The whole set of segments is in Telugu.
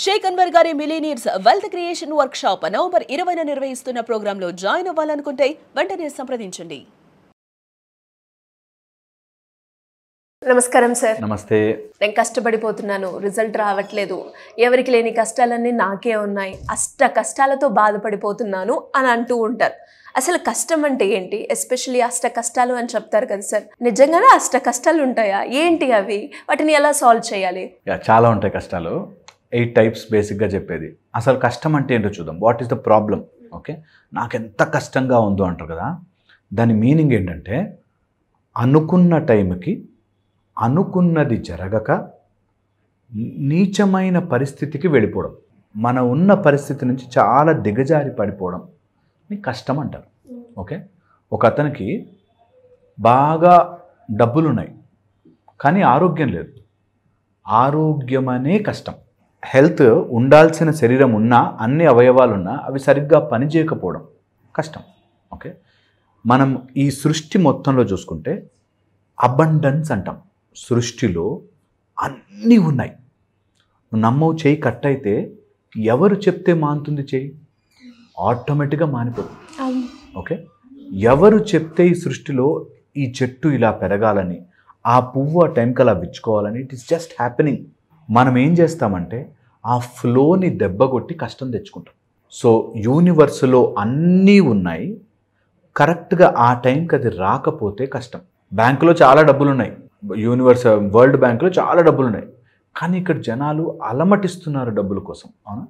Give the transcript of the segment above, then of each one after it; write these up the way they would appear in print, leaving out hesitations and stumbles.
షేక్ అన్వర్ గారి millionaires wealth creation workshop November 20న నిర్వహిస్తున్న ప్రోగ్రాంలో జాయిన్ అవ్వాలనుకుంటే వెంటనే సంప్రదించండి. నమస్కారం సార్. నమస్తే. నేను కష్టపడిపోతున్నాను, రిజల్ట్ రావట్లేదు, ఎవరికి లేని కష్టాలన్నీ నాకే ఉన్నాయి, అష్ట కష్టాలతో బాధపడిపోతున్నాను అని అంటూ ఉంటారు. అసలు కష్టం అంటే ఏంటి? ఎస్పెషల్లీ అష్ట కష్టాలు అని చెప్తారు కదా సార్, నిజంగానే అష్ట కష్టాలు ఉంటాయా? ఏంటి అవి? వాటిని ఎలా సాల్వ్ చేయాలి? చాలా ఉంటాయి కష్టాలు. 8 టైప్స్ బేసిక్గా చెప్పేది. అసలు కష్టం అంటే ఏంటో చూద్దాం. What is the problem? Okay, నాకు ఎంత కష్టంగా ఉందో అంటారు కదా, దాని మీనింగ్ ఏంటంటే అనుకున్న టైంకి అనుకున్నది జరగక నీచమైన పరిస్థితికి వెళ్ళిపోవడం, మన ఉన్న పరిస్థితి నుంచి చాలా దిగజారి పడిపోవడం కష్టం అంటారు. ఓకే, ఒక అతనికి బాగా డబ్బులున్నాయి కానీ ఆరోగ్యం లేదు. ఆరోగ్యం అనే కష్టం. హెల్త్ ఉండాల్సిన శరీరం ఉన్నా, అన్ని అవయవాలు ఉన్నా అవి సరిగ్గా పనిచేయకపోవడం కష్టం. ఓకే, మనం ఈ సృష్టి మొత్తంలో చూసుకుంటే అబండెన్స్ అంటాం. సృష్టిలో అన్నీ ఉన్నాయి. నమ్మవు, చేయి కట్ అయితే ఎవరు చెప్తే మానుతుంది? చేయి ఆటోమేటిక్గా మానిపోతుంది. ఓకే, ఎవరు చెప్తే ఈ సృష్టిలో ఈ చెట్టు ఇలా పెరగాలని, ఆ పువ్వు ఆ టైంకి అలా విచ్చుకోవాలని, ఇట్ ఈస్ జస్ట్ హ్యాపెనింగ్. మనం ఏం చేస్తామంటే ఆ ఫ్లోని దెబ్బకొట్టి కష్టం తెచ్చుకుంటాం. సో యూనివర్స్లో అన్నీ ఉన్నాయి, కరెక్ట్గా ఆ టైంకి అది రాకపోతే కష్టం. బ్యాంకులో చాలా డబ్బులు ఉన్నాయి, వరల్డ్ బ్యాంకులో చాలా డబ్బులు ఉన్నాయి, కానీ ఇక్కడ జనాలు అలమటిస్తున్నారు డబ్బుల కోసం. అవునా?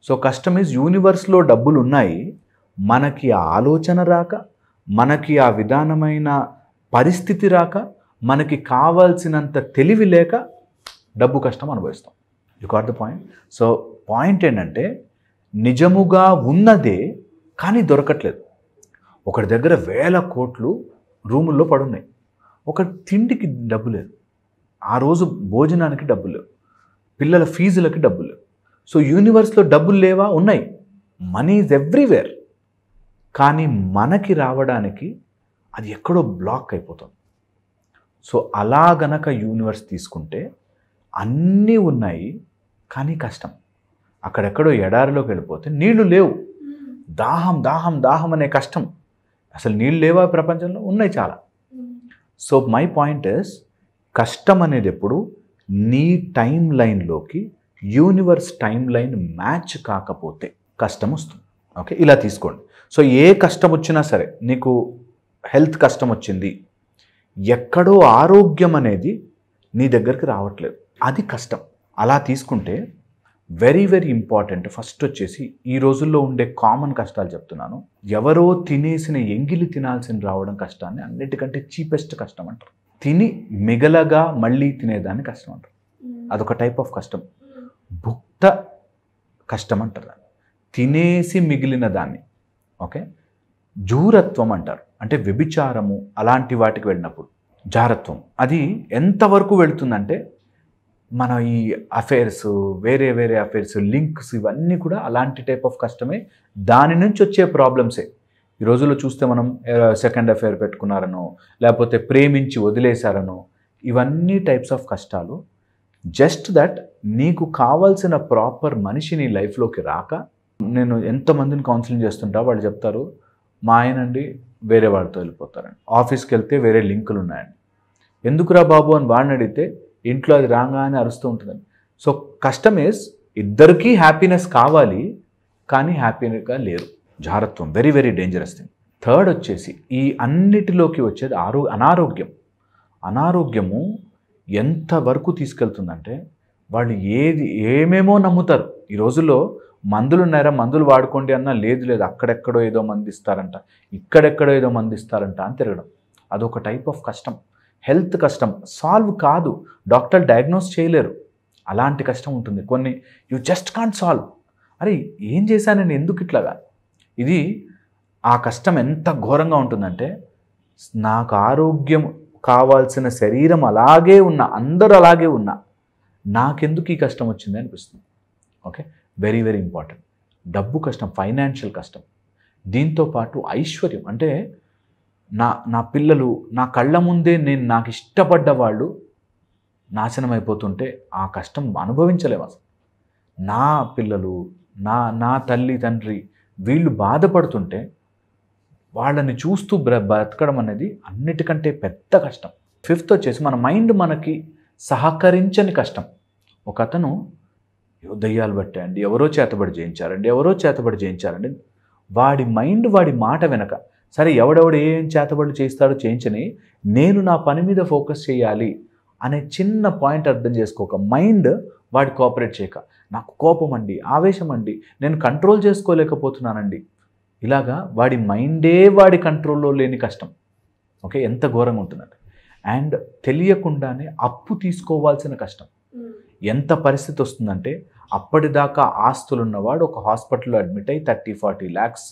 సో కష్టం ఈజ్ యూనివర్స్లో డబ్బులు ఉన్నాయి, మనకి ఆ ఆలోచన రాక, మనకి ఆ విధానమైన పరిస్థితి రాక, మనకి కావాల్సినంత తెలివి లేక డబ్బు కష్టం అనుభవిస్తాం. You got the point? So point ఏంటంటే నిజముగా ఉన్నదే కానీ దొరకట్లేదు. ఒకటి దగ్గర 1000 కోట్లు రూముల్లో పడున్నాయి, ఒక తిండికి డబ్బు లేదు, ఆ రోజు భోజనానికి డబ్బు లేవు, పిల్లల ఫీజులకి డబ్బు లేవు. సో యూనివర్స్లో డబ్బులు లేవా? ఉన్నాయి. Money is everywhere. కానీ మనకి రావడానికి అది ఎక్కడో బ్లాక్ అయిపోతుంది. సో అలా గనక యూనివర్స్ తీసుకుంటే అన్నీ ఉన్నాయి కానీ కష్టం. అక్కడెక్కడో ఎడారిలోకి వెళ్ళిపోతే నీళ్లు లేవు, దాహం దాహం దాహం అనే కష్టం. అసలు నీళ్ళు లేవా ప్రపంచంలో? ఉన్నాయి చాలా. సో మై పాయింట్ ఇస్, కష్టం అనేది ఎప్పుడు నీ టైం లైన్లోకి యూనివర్స్ టైం లైన్ మ్యాచ్ కాకపోతే కష్టం వస్తుంది. ఓకే, ఇలా తీసుకోండి. సో ఏ కష్టం వచ్చినా సరే, నీకు హెల్త్ కష్టం వచ్చింది, ఎక్కడో ఆరోగ్యం అనేది నీ దగ్గరికి రావట్లేదు, అది కష్టం. అలా తీసుకుంటే వెరీ వెరీ ఇంపార్టెంట్. ఫస్ట్ వచ్చేసి ఈ రోజుల్లో ఉండే కామన్ కష్టాలు చెప్తున్నాను. ఎవరో తినేసిన ఎంగిలి తినాల్సిన రావడం కష్టాన్ని అన్నిటికంటే చీపెస్ట్ కష్టం అంటారు. తిని మిగలగా మళ్ళీ తినేదాన్ని కష్టం అంటారు. అదొక టైప్ ఆఫ్ కష్టం. భుక్త కష్టం అంటారు, తినేసి మిగిలిన దాన్ని. ఓకే, జూరత్వం అంటారు, అంటే వ్యభిచారము అలాంటి వాటికి వెళ్ళినప్పుడు జారత్వం. అది ఎంతవరకు వెళుతుందంటే మన ఈ అఫైర్స్, వేరే వేరే అఫైర్స్, లింక్స్, ఇవన్నీ కూడా అలాంటి టైప్ ఆఫ్ కష్టమే. దాని నుంచి వచ్చే ప్రాబ్లమ్సే. ఈ రోజుల్లో చూస్తే మనం సెకండ్ అఫైర్ పెట్టుకున్నారనో, లేకపోతే ప్రేమించి వదిలేశారనో, ఇవన్నీ టైప్స్ ఆఫ్ కష్టాలు. జస్ట్ దట్ నీకు కావాల్సిన ప్రాపర్ మనిషి నీ లైఫ్లోకి రాక, నేను ఎంతమందిని కౌన్సిలింగ్ చేస్తుంటా, వాళ్ళు చెప్తారు మా ఆయనండి వేరే వాళ్ళతో వెళ్ళిపోతారండి, ఆఫీస్కి వెళ్తే వేరే లింకులు ఉన్నాయండి, ఎందుకురా బాబు అని వాడిని అడిగితే ఇంట్లో అది రాగానే అరుస్తూ ఉంటుందండి. సో కష్టం ఈజ్ ఇద్దరికీ హ్యాపీనెస్ కావాలి కానీ హ్యాపీగా లేరు. జారత్వం very very dangerous thing. Third వచ్చేసి ఈ అన్నిటిలోకి వచ్చేది అనారోగ్యం. అనారోగ్యము ఎంతవరకు తీసుకెళ్తుందంటే వాళ్ళు ఏమేమో నమ్ముతారు. ఈ రోజుల్లో మందులు ఉన్నారా, మందులు వాడుకోండి అన్నా లేదు లేదు, అక్కడెక్కడో ఏదో మంది ఇస్తారంట, ఇక్కడెక్కడో ఏదో మంది ఇస్తారంట అని తిరగడం. అదొక టైప్ ఆఫ్ కష్టం. హెల్త్ కష్టం సాల్వ్ కాదు, డాక్టర్ డయాగ్నోస్ చేయలేరు, అలాంటి కష్టం ఉంటుంది. కొన్ని యూ జస్ట్ కాంట్ సాల్వ్. అరే ఏం చేశానని, ఎందుకు ఇట్లాగా? ఇది ఆ కష్టం ఎంత ఘోరంగా ఉంటుందంటే, నాకు ఆరోగ్యం కావాల్సిన శరీరం అలాగే ఉన్నా, అందరూ అలాగే ఉన్నా, నాకెందుకు ఈ కష్టం వచ్చింది అనిపిస్తుంది. Okay, very very important. డబ్బు కష్టం, ఫైనాన్షియల్ కష్టం. దీంతోపాటు ఐశ్వర్యం, అంటే నా పిల్లలు నా కళ్ళ ముందే నాకు ఇష్టపడ్డ వాళ్ళు నాశనం అయిపోతుంటే ఆ కష్టం అనుభవించలేము అసలు. నా పిల్లలు, నా తల్లి తండ్రి వీళ్ళు బాధపడుతుంటే వాళ్ళని చూస్తూ బతకడం అనేది అన్నిటికంటే పెద్ద కష్టం. 5th వచ్చేసి మన మైండ్ మనకి సహకరించని కష్టం. ఒక అతను దయ్యాలు పట్టాయండి, ఎవరో చేతబడి చేయించారండి, వాడి మైండ్ వాడి మాట వెనక, సరే ఎవడెవడు ఏం చేతబడులు చేస్తాడో చేయించని, నేను నా పని మీద ఫోకస్ చేయాలి అనే చిన్న పాయింట్ అర్థం చేసుకోక, మైండ్ వాడి కోఆపరేట్ చేయక, నాకు కోపం అండి, ఆవేశం అండి, నేను కంట్రోల్ చేసుకోలేకపోతున్నానండి, ఇలాగా వాడి మైండే వాడి కంట్రోల్లో లేని కష్టం. ఓకే, ఎంత ఘోరంగా ఉంటుందండి. అండ్ తెలియకుండానే అప్పు తీసుకోవాల్సిన కష్టం. ఎంత పరిస్థితి వస్తుందంటే, అప్పటిదాకా ఆస్తులు ఉన్నవాడు ఒక హాస్పిటల్లో అడ్మిట్ అయ్యి 30-40 lakhs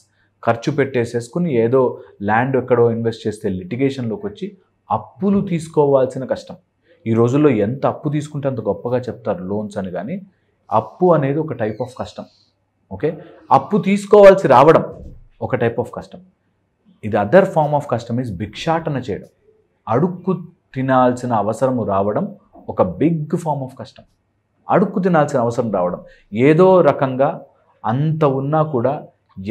ఖర్చు పెట్టేసేసుకుని ఏదో ల్యాండ్ ఎక్కడో ఇన్వెస్ట్ చేస్తే లిటిగేషన్లోకి వచ్చి అప్పులు తీసుకోవాల్సిన కష్టం. ఈ రోజుల్లో ఎంత అప్పు తీసుకుంటే అంత గొప్పగా చెప్తారు లోన్స్ అని, కానీ అప్పు అనేది ఒక టైప్ ఆఫ్ కష్టం. ఓకే, అప్పు తీసుకోవాల్సి రావడం ఒక టైప్ ఆఫ్ కష్టం. ఇది అదర్ ఫార్మ్ ఆఫ్ కష్టం ఈజ్ భిక్షాటన చేయడం. అడుక్కు తినాల్సిన అవసరము రావడం ఒక బిగ్ ఫార్మ్ ఆఫ్ కష్టం. అడుక్కు తినాల్సిన అవసరం రావడం, ఏదో రకంగా అంత ఉన్నా కూడా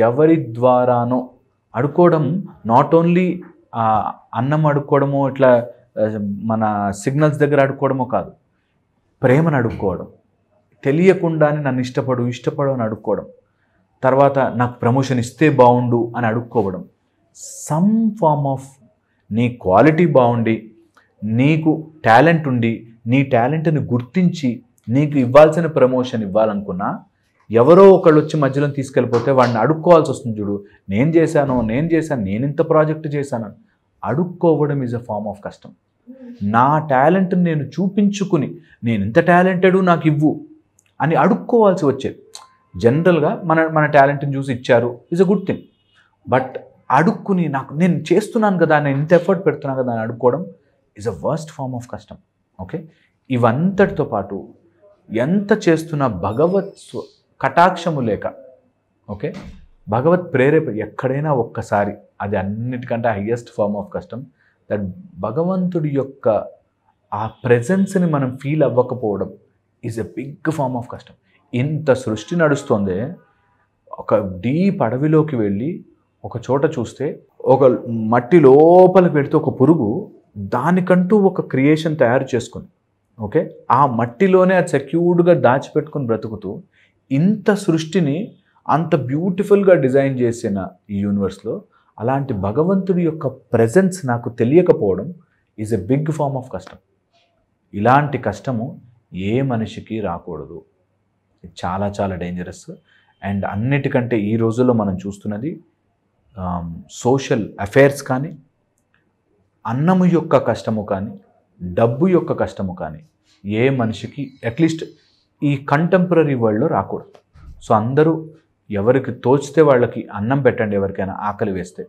ఎవరి ద్వారానో అడుక్కోవడం. నాట్ ఓన్లీ అన్నం అడుక్కోవడమో, ఇట్లా మన సిగ్నల్స్ దగ్గర అడుక్కోవడమో కాదు, ప్రేమను అడుక్కోవడం, తెలియకుండానే నన్ను ఇష్టపడు అని అడుక్కోవడం, తర్వాత నాకు ప్రమోషన్ ఇస్తే బాగుండు అని అడుక్కోవడం. సమ్ ఫార్మ్ ఆఫ్ నీ క్వాలిటీ బాగుండి, నీకు టాలెంట్ ఉండి, నీ టాలెంట్ని గుర్తించి నీకు ఇవ్వాల్సిన ప్రమోషన్ ఇవ్వాలనుకున్నా, ఎవరో ఒకళ్ళు వచ్చి మధ్యలో తీసుకెళ్ళిపోతే వాడిని అడుక్కోవాల్సి వస్తుంది. చూడు, నేను చేశాను, నేను ఇంత ప్రాజెక్ట్ చేశాను. అడుక్కోవడం ఈజ్ అ ఫార్మ్ ఆఫ్ కష్టం. నా టాలెంట్ని నేను చూపించుకుని, నేను ఇంత టాలెంటెడ్ నాకు ఇవ్వు అని అడుక్కోవాల్సి వచ్చేది. జనరల్గా మన టాలెంట్ని చూసి ఇచ్చారు is a good thing. But అడుక్కుని నేను చేస్తున్నాను కదా, నేను ఇంత ఎఫర్ట్ పెడుతున్నాను కదా అని అడుక్కోవడం is a worst form of కష్టం. ఓకే, ఇవంతటితో పాటు ఎంత చేస్తున్న భగవత్ కటాక్షము లేక, ఓకే, భగవత్ ప్రేరేపణ ఎక్కడైనా ఒక్కసారి, అది అన్నిటికంటే హయ్యెస్ట్ ఫార్మ్ ఆఫ్ కష్టం. దట్ భగవంతుడి యొక్క ఆ ప్రెజెన్స్ని మనం ఫీల్ అవ్వకపోవడం is a big form of కష్టం. ఇంత సృష్టి నడుస్తుందే, ఒక డీప్ అడవిలోకి వెళ్ళి ఒక చోట చూస్తే ఒక మట్టి లోపలికి పెడితే ఒక పురుగు దానికంటూ ఒక క్రియేషన్ తయారు చేసుకుని, ఓకే, ఆ మట్టిలోనే అది సెక్యూర్డ్గా దాచిపెట్టుకుని బ్రతుకుతూ ఇంత సృష్టిని అంత బ్యూటిఫుల్గా డిజైన్ చేసిన ఈ యూనివర్స్లో అలాంటి భగవంతుడి యొక్క ప్రెజెన్స్ నాకు తెలియకపోవడం is a big form of కష్టం. ఇలాంటి కష్టము ఏ మనిషికి రాకూడదు. ఇది చాలా చాలా డేంజరస్. అండ్ అన్నిటికంటే ఈ రోజుల్లో మనం చూస్తున్నది సోషల్ అఫైర్స్ కానీ, అన్నము యొక్క కష్టము కానీ, డబ్బు యొక్క కష్టము కానీ ఏ మనిషికి అట్లీస్ట్ ఈ కంటెంపరీ వరల్డ్లో రాకూడదు. సో అందరూ ఎవరికి తోచితే వాళ్ళకి అన్నం పెట్టండి. ఎవరికైనా ఆకలి వేస్తే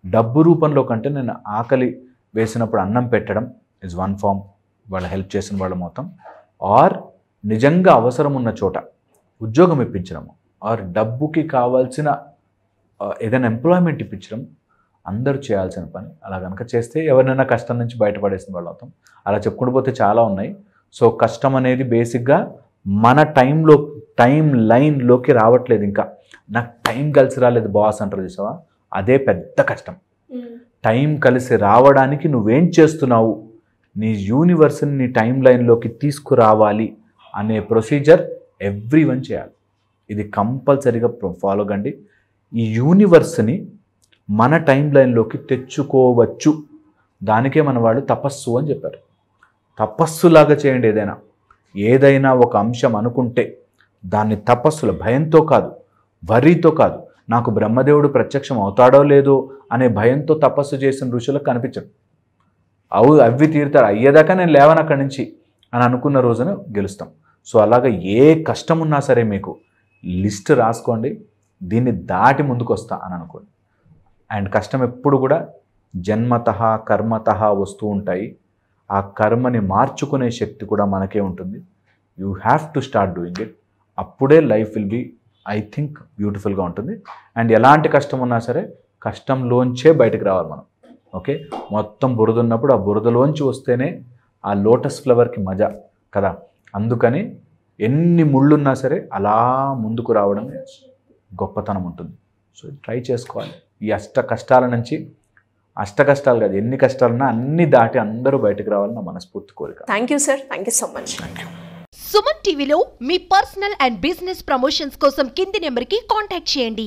డబ్బు రూపంలో కంటే నేను ఆకలి వేసినప్పుడు అన్నం పెట్టడం ఇస్ వన్ ఫార్మ్, వాళ్ళ హెల్ప్ చేసిన వాళ్ళ మొత్తం. ఆర్ నిజంగా అవసరం ఉన్న చోట ఉద్యోగం ఇప్పించడము, ఆర్ డబ్బుకి కావాల్సిన ఏదైనా ఎంప్లాయ్మెంట్ ఇప్పించడం అందరూ చేయాల్సిన పని. అలా కనుక చేస్తే ఎవరినైనా కష్టం నుంచి బయటపడేసిన వాళ్ళు అవుతాం. అలా చెప్పుకుంటూ పోతే చాలా ఉన్నాయి. సో కష్టం అనేది బేసిక్గా మన టైం లైన్లోకి రావట్లేదు. ఇంకా నాకు టైం కలిసి రాలేదు బాస్ అంటారు చూసావా, అదే పెద్ద కష్టం. టైం కలిసి రావడానికి నువ్వేం చేస్తున్నావు, నీ యూనివర్స్ని నీ టైం లైన్లోకి తీసుకురావాలి అనే ప్రొసీజర్ ఎవ్రీవన్ చేయాలి. ఇది కంపల్సరీగా ఫాలో కండి. ఈ యూనివర్స్ని మన టైం లైన్లోకి తెచ్చుకోవచ్చు. దానికే మన వాళ్ళు తపస్సు అని చెప్పారు. తపస్సులాగా చేయండి. ఏదైనా ఒక అంశం అనుకుంటే దాన్ని తపస్సుల భయంతో కాదు, వర్రీతో కాదు, నాకు బ్రహ్మదేవుడు ప్రత్యక్షం అవుతాడో లేదో అనే భయంతో తపస్సు చేసిన ఋషులకు కనిపించడు. అవి తీరుతాడు, అయ్యేదాకా నేను లేవను అక్కడి నుంచి అని అనుకున్న రోజున గెలుస్తాం. సో అలాగా ఏ కష్టం ఉన్నా సరే మీకు లిస్ట్ రాసుకోండి, దీన్ని దాటి ముందుకు వస్తా అని అనుకోండి. అండ్ కష్టం ఎప్పుడు కూడా జన్మతః కర్మతః వస్తూ ఉంటాయి. ఆ కర్మని మార్చుకునే శక్తి కూడా మనకే ఉంటుంది. You have to start doing it. అప్పుడే life will be, I think, బ్యూటిఫుల్గా ఉంటుంది. అండ్ ఎలాంటి కష్టం ఉన్నా సరే కష్టంలోంచే బయటకు రావాలి మనం. ఓకే, మొత్తం బురద ఉన్నప్పుడు ఆ బురదలోంచి వస్తేనే ఆ లోటస్ ఫ్లవర్కి మజా కదా. అందుకని ఎన్ని ముళ్ళున్నా సరే అలా ముందుకు రావడం గొప్పతనం ఉంటుంది. సో ట్రై చేసుకోవాలి. ఈ అష్ట కష్టాల నుంచి, అష్ట కష్టాలు కాదు, ఎన్ని కష్టాలున్నా అన్ని దాటి అందరూ బయటకు రావాలని నా మనస్ఫూర్తి కోరిక. Thank you sir, thank you so much. Suman టీవీలో మీ పర్సనల్ అండ్ బిజినెస్ ప్రమోషన్స్ కోసం కింది నెంబర్కి కాంటాక్ట్ చేయండి.